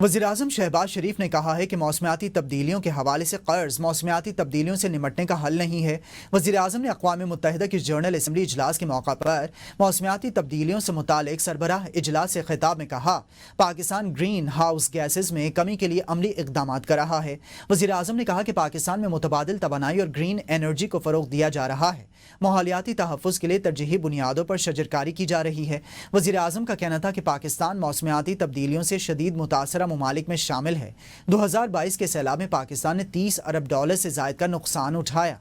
वज़ीर-ए-आज़म शहबाज शरीफ ने कहा है कि मौसमियाती तब्दीलियों के हवाले से कर्ज मौसमियाती तब्दीलियों से निमटने का हल नहीं है। वज़ीर-ए-आज़म ने अक़वाम मुत्तहिदा की जनरल असम्बली इजलास के मौका पर मौसमियाती तब्दीलियों से मुतालिक सरबराह इजलास से खिताब में कहा, पाकिस्तान ग्रीन हाउस गैसेज में कमी के लिए अमली इक़दामात कर रहा है। वज़ीर-ए-आज़म ने कहा कि पाकिस्तान में मुतबादिल तवानाई और ग्रीन एनर्जी को फ़रोग़ दिया जा रहा है। माहौलियाती तहफ़्फ़ुज़ के लिए तरजीही बुनियादों पर शजरकारी की जा रही है। वज़ीर-ए-आज़म का कहना था कि पाकिस्तान मौसमियाती तब्दीलियों से शदीद मुतासरा ममालिक में शामिल है। 2022 के सैलाब में पाकिस्तान ने $30 अरब से ज़ायद का नुकसान उठाया।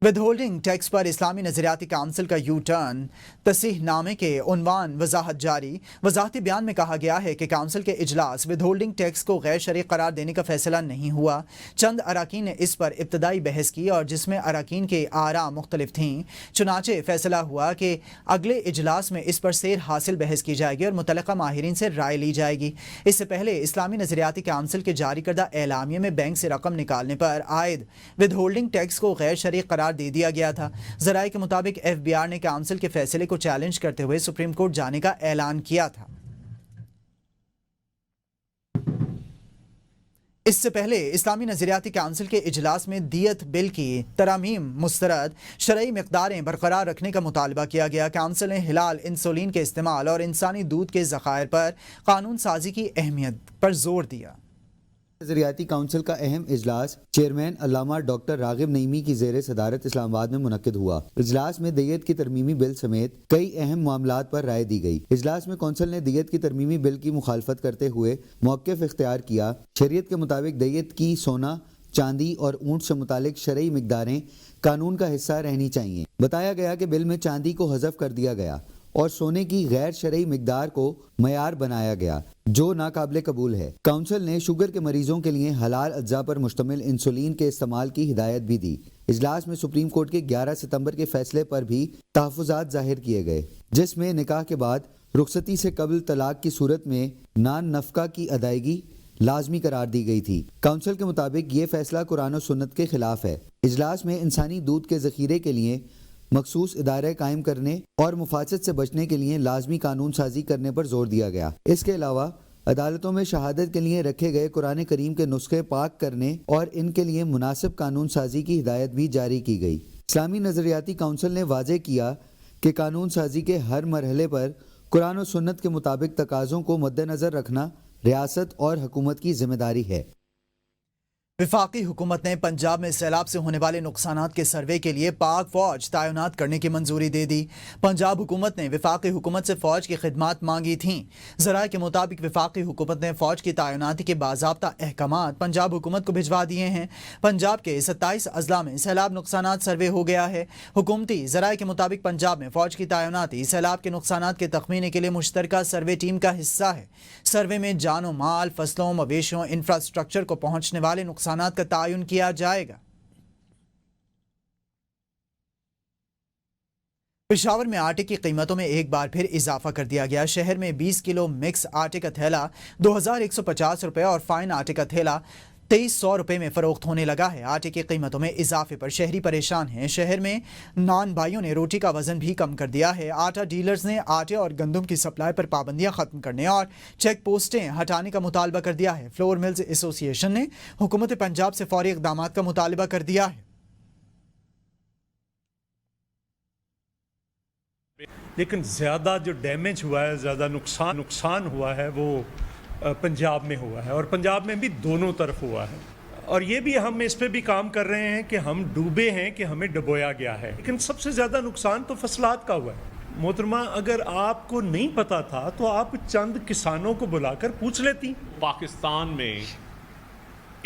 विद होल्डिंग टैक्स पर इस्लामी नज़रियाती काउंसिल का यू टर्न तसीह नामे के उन्वान वजाहत जारी। वजाहती बयान में कहा गया है कि काउंसिल के इजलास विद होल्डिंग टैक्स को गैर शरई करार देने का फैसला नहीं हुआ। चंद अराकीन ने इस पर इब्तदाई बहस की और जिसमें अराकीन के आरा मुख्तलिफ थीं। चुनाचे फैसला हुआ कि अगले इजलास में इस पर सेर हासिल बहस की जाएगी और मुतलका माहिरीन से राय ली जाएगी। इससे पहले इस्लामी नज़रियाती काउंसिल के जारी करदा एलामिया में बैंक से रकम निकालने पर आयद विद होल्डिंग टैक्स को गैर शरई करार दे दिया गया था। ज़राए के मुताबिक FBR ने काउंसिल के फैसले को चैलेंज करते हुए सुप्रीम कोर्ट जाने का ऐलान किया था। इससे पहले इस्लामी नज़रियाती काउंसिल के इजलास में दियत बिल की तरामीम मुस्तरद शरई मिक़दारें बरकरार रखने का मुतालबा किया गया। काउंसिल ने हिलाल इंसुलिन के इस्तेमाल और इंसानी दूध के ज़खायर पर कानून साजी की अहमियत पर जोर दिया। नज़रियाती काउंसिल का अहम इजलास चेयरमैन अल्लामा डॉक्टर रागिब नईमी की ज़ेर सदारत इस्लामाबाद में मुनक्किद हुआ। इजलास में दियत की तरमीमी बिल समेत कई अहम मामलात पर राय दी गई। इजलास में कौंसिल ने दियत की तरमीमी बिल की मुखालफत करते हुए मौक़िफ़ इख्तियार किया। शरीयत के मुताबिक दियत की सोना, चांदी और ऊँट से मुतालिक शरई मिक़दारें कानून का हिस्सा रहनी चाहिए। बताया गया कि बिल में चांदी को हज़फ कर दिया गया और सोने की गैर शरई मिक़दार को मयार बनाया गया, जो नाकाबिले कबूल है। काउंसिल ने शुगर के मरीजों के लिए हलाल अज्जा पर मुश्तमिल इंसुलिन के इस्तेमाल की हिदायत भी दी। इजलास में सुप्रीम कोर्ट के 11 सितंबर के फैसले पर भी तहफ़्फ़ुज़ात ज़ाहिर किए गए, जिसमें निकाह के बाद रुखसती से कबल तलाक की सूरत में नान नफ़का की अदायगी लाजमी करार दी गई थी। काउंसिल के मुताबिक ये फैसला कुरान और सुन्नत के खिलाफ है। इजलास में इंसानी दूध के ज़ख़ीरे के लिए मखसूस इदारे कायम करने और मुफासत से बचने के लिए लाजमी कानून साजी करने पर जोर दिया गया। इसके अलावा अदालतों में शहादत के लिए रखे गए कुरान करीम के नुस्खे पाक करने और इनके लिए मुनासिब कानून साजी की हिदायत भी जारी की गई। इस्लामी नज़रियाती काउंसिल ने वाज़ेह किया कि कानून साजी के हर मरहले पर कुरान और सुन्नत के मुताबिक तकाज़ों को मद्देनज़र रखना रियासत और हुकूमत की जिम्मेदारी है। वफाकी हुकूमत ने पंजाब में सैलाब से होने वाले नुकसानात के सर्वे के लिए पाक फौज तैनात करने की मंजूरी दे दी। पंजाब हुकूमत ने वफाकी हुकूमत से फौज की खिदमात मांगी थीं। ज़राए के मुताबिक वफाकी हुकूमत ने फौज की तैनाती के बाज़ाब्ता अहकामात पंजाब हुकूमत को भिजवा दिए हैं। पंजाब के 27 अजला में सैलाब नुकसानात सर्वे हो गया है। हुकूमती ज़राए के मुताबिक पंजाब में फौज की तैनाती सैलाब के नुकसानात के तखमीने के लिए मुश्तरका सर्वे टीम का हिस्सा है। सर्वे में जानो माल, फसलों, मवेशियों, इंफ्रास्ट्रक्चर को पहुँचने वाले नुकसानात का तायुन किया जाएगा। पेशावर में आटे की कीमतों में एक बार फिर इजाफा कर दिया गया। शहर में 20 किलो मिक्स आटे का थैला 2150 रुपये और फाइन आटे का थैला 2300 रुपये में फरोख्त होने लगा है। आटे की कीमतों में इजाफे पर शहरी परेशान हैं। शहर में नान भाइयों ने रोटी का वजन भी कम कर दिया है। आटा डीलर्स ने आटे और गंदम की सप्लाई पर पाबंदियां खत्म करने और चेक पोस्टें हटाने का मुतालबा कर दिया है। फ्लोर मिल्स एसोसिएशन ने हुकूमत पंजाब से फौरी इक़दामात का मुतालबा कर दिया है। लेकिन ज़्यादा जो डैमेज हुआ है, ज़्यादा नुकसान हुआ है वो पंजाब में हुआ है और पंजाब में भी दोनों तरफ हुआ है। और ये भी हम इस पे भी काम कर रहे हैं कि हम डूबे हैं कि हमें डुबोया गया है। लेकिन सबसे ज़्यादा नुकसान तो फसलात का हुआ है। मोहतरमा, अगर आपको नहीं पता था तो आप चंद किसानों को बुलाकर पूछ लेती। पाकिस्तान में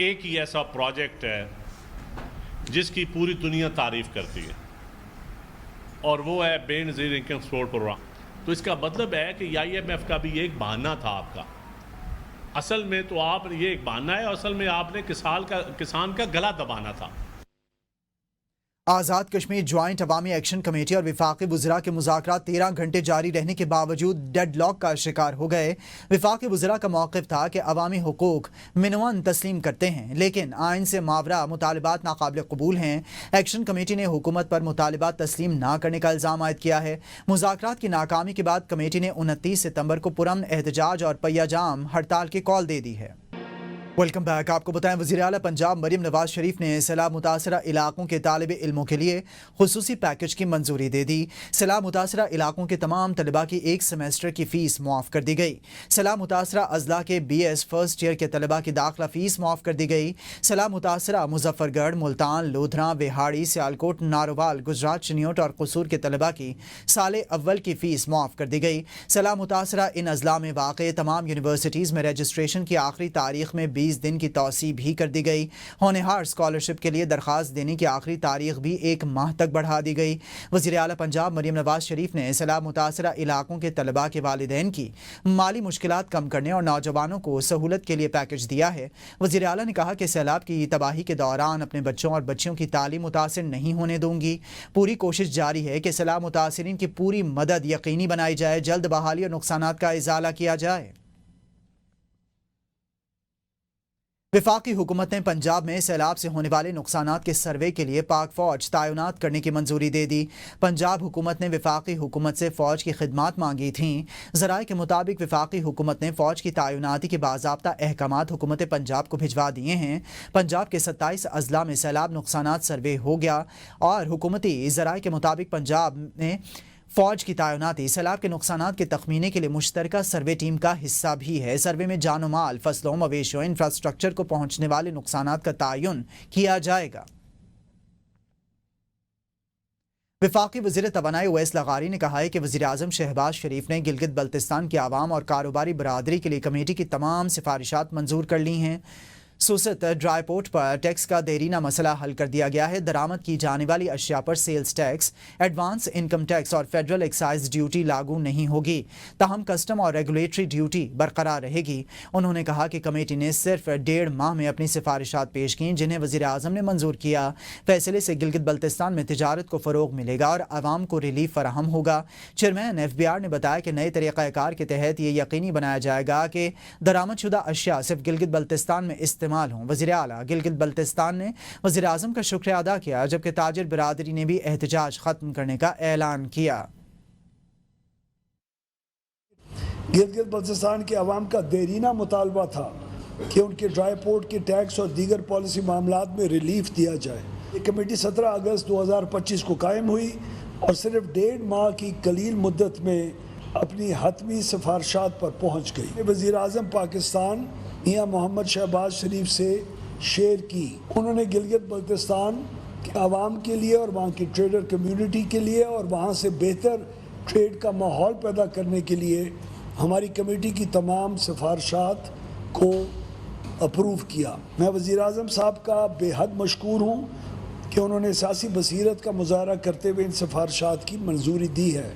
एक ही ऐसा प्रोजेक्ट है जिसकी पूरी दुनिया तारीफ़ करती है और वो है बेनज़ीर इनकम सपोर्ट प्रोग्राम। तो इसका मतलब है कि IMF का भी ये एक बहाना था आपका। असल में तो आप ये एक बहाना है, असल में आपने किसान का गला दबाना था। आज़ाद कश्मीर ज्वाइंट अवामी एक्शन कमेटी और विफाकी वज़रा के मुज़ाकरात 13 घंटे जारी रहने के बावजूद डेडलॉक का शिकार हो गए। विफाकी वज़रा का मौक़िफ़ था कि अवामी हुकूक मिनवन तस्लीम करते हैं, लेकिन आइन से मावरा मुतालिबात नाकाबिल कबूल हैं। एक्शन कमेटी ने हुकूमत पर मुतालिबात तस्लीम ना करने का इल्ज़ाम आयद किया है। मुज़ाकरात की नाकामी के बाद कमेटी ने 29 सितंबर को पुरअमन एहतजाज और पहिया जाम हड़ताल की कॉल दे दी है। Welcome back. आपको बताएं, वज़ीर आला पंजाब मरीम नवाज शरीफ ने सैलाब मुतासरा इलाकों के तालिब इल्मों के लिए खुसूसी पैकेज की मंजूरी दे दी। सैलाब मुतासरा इलाकों के तमाम तलबा की एक सेमेस्टर की फ़ीस मुआफ़ कर दी गई। सैलाब मुतासरा अजला के BS फर्स्ट ईयर के तलबा की दाखिला फ़ीस मुआफ़ कर दी गई। सैलाब मुतासरा मुजफ्फरगढ़, मुल्तान, लोधरा, बिहाड़ी, सियालकोट, नारोवाल, गुजरात, चिन्योट और कसूर के तलबा की साल अव्वल की फ़ीस मुआफ़ कर दी गई। सैलाब मुतासरा इन अजला में वाक़ तमाम यूनिवर्सिटीज़ में रजिस्ट्रेशन की आखिरी तारीख में 20 दिन की तौसी भी कर दी गई। होनहार स्कॉलरशिप के लिए दरख्वास्त देने की आखिरी तारीख भी 1 माह तक बढ़ा दी गई। वज़ीर आला पंजाब मरीम नवाज शरीफ ने सैलाब मुतासरा इलाकों के तलबा के वालिदैन की माली मुश्किलात कम करने और नौजवानों को सहूलत के लिए पैकेज दिया है। वज़ीर आला ने कहा कि सैलाब की तबाही के दौरान अपने बच्चों और बच्चियों की तालीम मुतासिर नहीं होने दूंगी। पूरी कोशिश जारी है कि सैलाब मुतासिरीन की पूरी मदद यकीनी बनाई जाए, जल्द बहाली और नुकसानात का इजाला किया जाए। विफाकी हुकूमत ने पंजाब में सैलाब से होने वाले नुकसानात के सर्वे के लिए पाक फ़ौज तायुनात करने की मंजूरी दे दी। पंजाब हुकूमत ने विफाकी हुकूमत से फ़ौज की खिदमात मांगी थीं। ज़राए के मुताबिक विफाकी हुकूमत ने फ़ौज की तायुनाती के बाज़ाब्ता अहकामात हुकूमत पंजाब को भिजवा दिए हैं। पंजाब के 27 अजला में सैलाब नुकसानात सर्वे हो गया और हुकूमती ज़राए के मुताबिक पंजाब में फ़ौज की तायुनाती सैलाब के नुकसानात के तखमीने के लिए मुश्तरका सर्वे टीम का हिस्सा भी है। सर्वे में जानो माल, फसलों, मवेशियों, इंफ्रास्ट्रक्चर को पहुंचने वाले नुकसानात का तायुन किया जाएगा। विफाकी वज़ीर तवानाई उवैस लगारी ने कहा है कि वज़ीर आज़म शहबाज शरीफ ने गिलगित बल्तिस्तान की आवाम और कारोबारी बरादरी के लिए कमेटी की तमाम सिफारिशात मंजूर कर ली हैं। सुसत ड्राई पोर्ट पर टैक्स का देरीना मसला हल कर दिया गया है। दरामद की जाने वाली अशिया पर sales tax, advance income tax और फेडरल एक्साइज ड्यूटी लागू नहीं होगी, ताहम कस्टम और रेगुलेटरी ड्यूटी बरकरार रहेगी। उन्होंने कहा कि कमेटी ने सिर्फ 1.5 माह में अपनी सिफारिशात पेश की, जिन्हें वज़ीर आज़म ने मंजूर किया। फैसले से गिलगित बल्तिस्तान में तिजारत को फ़रोग मिलेगा और आवाम को रिलीफ फराहम होगा। चेयरमैन FBR ने बताया कि नए तरीक़ाकार के तहत ये यकीनी बनाया जाएगा कि दरामदशुदा अशिया सिर्फ गिलगित बल्तिस्तान में इस्तेमाल हों। वज़ीर आला गिलगित बल्तिस्तान ने वज़ीर आज़म का शुक्रिया अदा किया, जबकि ताजिर बिरादरी ने भी एहतजाज खत्म करने का ऐलान किया। गिलगित बल्तिस्तान के अवाम का देरीना मुतालबा था कि उनके ड्राई पोर्ट के टैक्स और दीगर पॉलिसी मामलात में रिलीफ दिया जाए। ये कमेटी 17 अगस्त 2025 को कायम हुई और सिर्फ 1.5 माह की कलील मुद्दत में अपनी हतमी सिफारिशात पर पहुँच गई। वज़ीर आज़म पाकिस्तान मियां मोहम्मद शहबाज शरीफ से शेयर की। उन्होंने गिलगित बल्तिस्तान के आवाम के लिए और वहाँ की ट्रेडर कम्युनिटी के लिए और वहाँ से बेहतर ट्रेड का माहौल पैदा करने के लिए हमारी कमेटी की तमाम सिफारिशात को अप्रूव किया। मैं वज़ीर आज़म साहब का बेहद मशकूर हूँ कि उन्होंने सियासी बसीरत का मुजाहरा करते हुए इन सिफारिशात की मंजूरी दी है।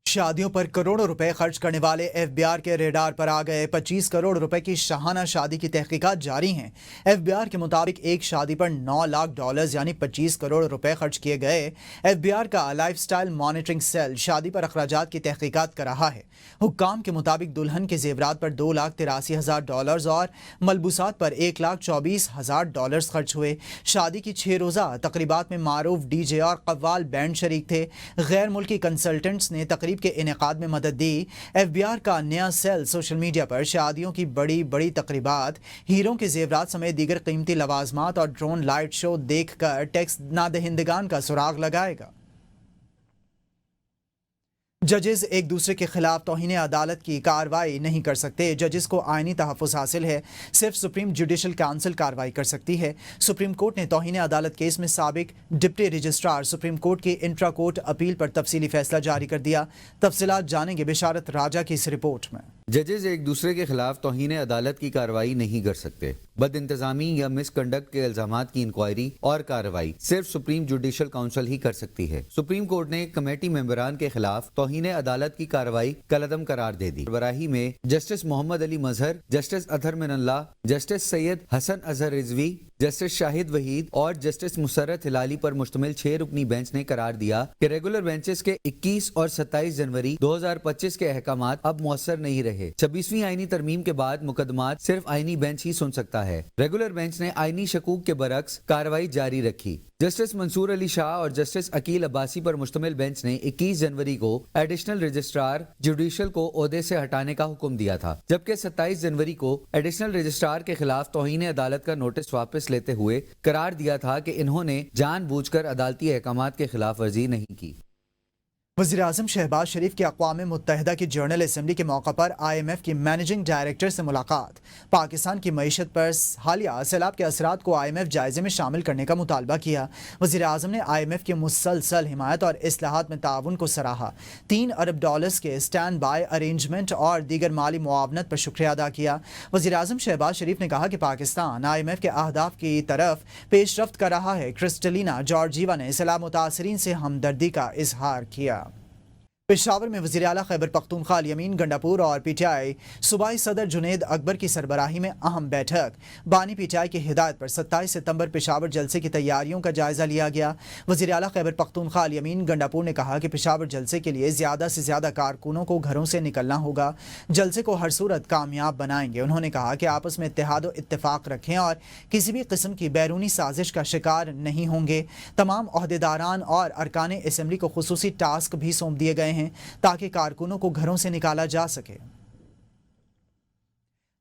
शादियों पर करोड़ों रुपए खर्च करने वाले FBR के रेडार पर आ गए। 25 करोड़ रुपए की शाहाना शादी की तहकीकात जारी हैं। FBR के मुताबिक एक शादी पर $9 लाख यानी 25 करोड़ रुपए खर्च किए गए। FBR का लाइफस्टाइल मॉनिटरिंग सेल शादी पर अखराजात की तहकीकात कर रहा है। हुक्काम के मुताबिक दुल्हन के जेवरात पर $2,83,000 और मलबूसात पर $1,24,000 खर्च हुए। शादी की 6 रोज़ा तकरीबात में मारूफ DJ और कव्वाल बैंड शरीक थे। गैर मुल्की कंसल्टेंट्स ने तकरीब के इनेकाद में मदद दी। FBR का नया सेल सोशल मीडिया पर शादियों की बड़ी बड़ी तकरीबात, हीरों के जेवरात समेत दीगर कीमती लवाजमात और ड्रोन लाइट शो देखकर टैक्स नादहिंदगान का सुराग लगाएगा। जजेस एक दूसरे के खिलाफ तौहीन अदालत की कार्रवाई नहीं कर सकते। जजेस को आइनी तहफ़्फ़ुज़ हासिल है, सिर्फ सुप्रीम जुडिशल काउंसिल कार्रवाई कर सकती है। सुप्रीम कोर्ट ने तौहीन अदालत केस में साबिक डिप्टी रजिस्ट्रार सुप्रीम कोर्ट की इंट्रा कोर्ट अपील पर तफसीली फैसला जारी कर दिया। तफसीलात जानेंगे बिशारत राजा की इस रिपोर्ट में। जजेस एक दूसरे के खिलाफ तौहीन अदालत की कार्रवाई नहीं कर सकते। बद इंतजामी या मिसकंडक्ट के इल्जामात की इंक्वायरी और कार्रवाई सिर्फ सुप्रीम जुडिशल काउंसिल ही कर सकती है। सुप्रीम कोर्ट ने कमेटी मेंबरान के खिलाफ तौहीन अदालत की कार्रवाई कलअदम करार दे दी। बराही में justice Mohammad Ali Mazhar, justice Athar Minallah, justice Syed Hasan Azhar Rizvi, justice Shahid Waheed اور جسٹس مسرت ہلالی پر مشتمل 6 رکنی بینچ نے قرار دیا کہ ریگولر بینچز کے 21 اور 27 جنوری 2025 کے احکامات اب مؤثر نہیں رہے۔ 26ویں آئینی ترمیم کے بعد مقدمات صرف آئینی بینچ ہی سن سکتا ہے۔ ریگولر بینچ نے آئینی شکوک کے برعکس کارروائی جاری رکھی۔ جسٹس منصور علی شاہ اور جسٹس عقیل عباسی پر مشتمل بینچ نے 21 جنوری کو ایڈیشنل رجسٹرار جوڈیشل کو عہدے سے ہٹانے کا حکم دیا تھا، جبکہ 27 جنوری کو ایڈیشنل رجسٹرار کے خلاف توہین عدالت کا نوٹس واپس لیتے ہوئے قرار دیا تھا کہ انہوں نے جان بوجھ کر عدالتی احکامات کے خلاف ورزی نہیں کی۔ وزیراعظم شہباز شریف کی اقوام متحدہ کی جنرل اسمبلی کے موقع پر IMF کی مینیجنگ ڈائریکٹر سے ملاقات۔ پاکستان کی معیشت پر حالیہ سیلاب کے اثرات کو IMF جائزے میں شامل کرنے کا مطالبہ کیا۔ وزیراعظم نے IMF کی مسلسل حمایت اور اصلاحات میں تعاون کو سراہا۔ $3 ارب کے اسٹینڈ بائی ارینجمنٹ اور دیگر مالی معاونت پر شکریہ ادا کیا۔ وزیراعظم شہباز شریف نے کہا کہ پاکستان IMF کے اہداف کی طرف پیش رفت کر رہا ہے۔ کرسٹلینا جارجیوا نے سیلاب متاثرین سے ہمدردی کا اظہار کیا۔ پشاور میں وزیر اعلیٰ خیبر پختونخوا الیمین گنڈاپور اور PTI صوبائی صدر جنید اکبر کی سربراہی میں اہم بیٹھک۔ بانی PTI کی ہدایت پر 27 ستمبر پشاور جلسے کی تیاریوں کا جائزہ لیا گیا۔ وزیر اعلیٰ خیبر پختونخوا الیمین گنڈاپور نے کہا کہ پشاور جلسے کے لیے زیادہ سے زیادہ کارکنوں کو گھروں سے نکلنا ہوگا، جلسے کو ہر صورت کامیاب بنائیں گے۔ انہوں نے کہا کہ آپس میں اتحاد و اتفاق رکھیں اور کسی بھی قسم کی بیرونی سازش کا شکار نہیں ہوں گے۔ تمام عہدیداران اور ارکان اسمبلی کو خصوصی ٹاسک بھی سونپ دیے گئے ہیں تاکہ کارکنوں کو گھروں سے نکالا جا سکے۔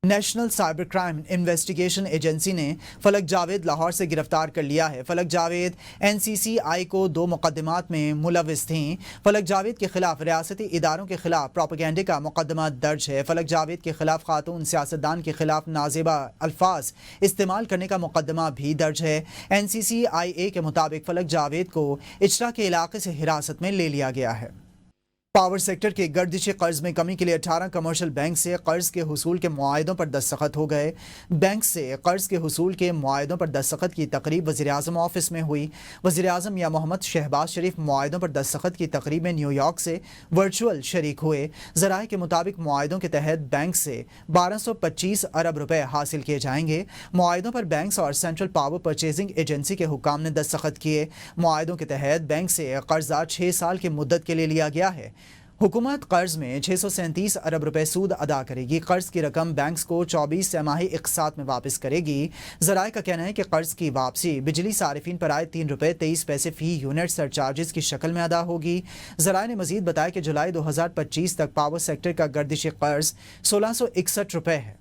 National cyber crime investigation agency نے فلک جاوید لاہور سے گرفتار کر لیا ہے۔ فلک جاوید NCCI کو 2 مقدمات میں ملوث تھیں۔ فلک جاوید کے خلاف ریاستی اداروں کے خلاف پروپیگنڈے کا مقدمہ درج ہے۔ فلک جاوید کے خلاف خاتون سیاستدان کے خلاف نازیبہ الفاظ استعمال کرنے کا مقدمہ بھی درج ہے۔ NCCIA کے مطابق فلک جاوید کو اچرا کے علاقے سے حراست میں لے لیا گیا ہے۔ پاور سیکٹر کے گردشی قرض میں کمی کے لیے 18 کمرشل بینک سے قرض کے حصول کے معاہدوں پر دستخط ہو گئے۔ بینک سے قرض کے حصول کے معاہدوں پر دستخط کی تقریب وزیراعظم آفس میں ہوئی۔ وزیراعظم یا محمد شہباز شریف معاہدوں پر دستخط کی تقریب میں نیو یارک سے ورچوئل شریک ہوئے۔ ذرائع کے مطابق معاہدوں کے تحت بینک سے 1225 ارب روپے حاصل کیے جائیں گے۔ معاہدوں پر بینکس اور سینٹرل پاور پرچیزنگ ایجنسی کے حکام نے دستخط کیے۔ معاہدوں کے تحت بینک سے قرضہ 6 سال کی مدت کے لیے لیا گیا ہے۔ حکومت قرض میں 637 ارب روپے سود ادا کرے گی۔ قرض کی رقم بینکس کو 24 سہ ماہی اقساط میں واپس کرے گی۔ ذرائع کا کہنا ہے کہ قرض کی واپسی بجلی صارفین پر آئے 3 روپے 23 پیسے فی یونٹ سر چارجز کی شکل میں ادا ہوگی۔ ذرائع نے مزید بتایا کہ جولائی 2025 تک پاور سیکٹر کا گردشی قرض 1661 روپے ہے۔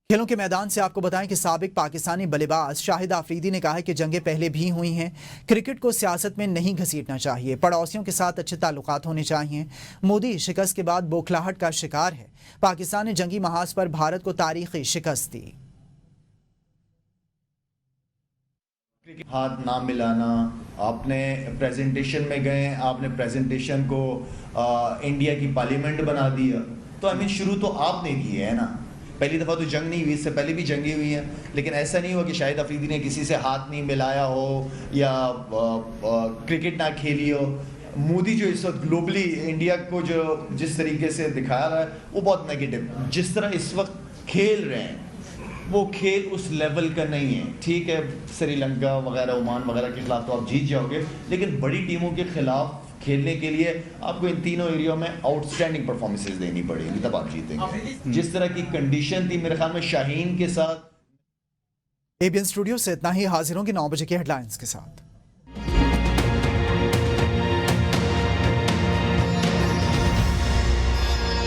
کھیلوں کے میدان سے آپ کو بتائیں کہ سابق پاکستانی بلے باز شاہد آفریدی نے کہا ہے کہ جنگیں پہلے بھی ہوئی ہیں، کرکٹ کو سیاست میں نہیں گھسیٹنا چاہیے، پڑوسیوں کے ساتھ اچھے تعلقات ہونے چاہیے۔ مودی شکست کے بعد بوکھلاہٹ کا شکار ہے۔ پاکستان نے جنگی محاذ پر بھارت کو تاریخی شکست دی۔ ہاتھ نہ ملانا، آپ نے پریزنٹیشن میں گئے، آپ نے پریزنٹیشن کو انڈیا کی پارلیمنٹ بنا دیا، تو شروع تو آپ نے کی ہے نا۔ پہلی دفعہ تو جنگ نہیں ہوئی، اس سے پہلے بھی جنگیں ہوئی ہیں، لیکن ایسا نہیں ہوا کہ شاہد آفریدی نے کسی سے ہاتھ نہیں ملایا ہو یا کرکٹ نہ کھیلی ہو۔ مودی جو اس وقت گلوبلی انڈیا کو جو جس طریقے سے دکھا رہا ہے وہ بہت نیگیٹو، جس طرح اس وقت کھیل رہے ہیں وہ کھیل اس لیول کا نہیں ہے۔ ٹھیک ہے، سری لنکا وغیرہ عمان وغیرہ کے خلاف تو آپ جیت جاؤ گے، لیکن بڑی ٹیموں کے خلاف کھیلنے کے لیے آپ کو ان تینوں ایریوں میں آؤٹ اسٹینڈنگ پرفارمنسز دینی پڑیں گی، تب آپ جیتیں گے۔ جس طرح کی کنڈیشن تھی میرے خیال میں شاہین کے ساتھ۔ ABN اسٹوڈیو سے اتنا ہی، حاضر ہوں گے 9 بجے کے ہیڈ لائنز کے ساتھ۔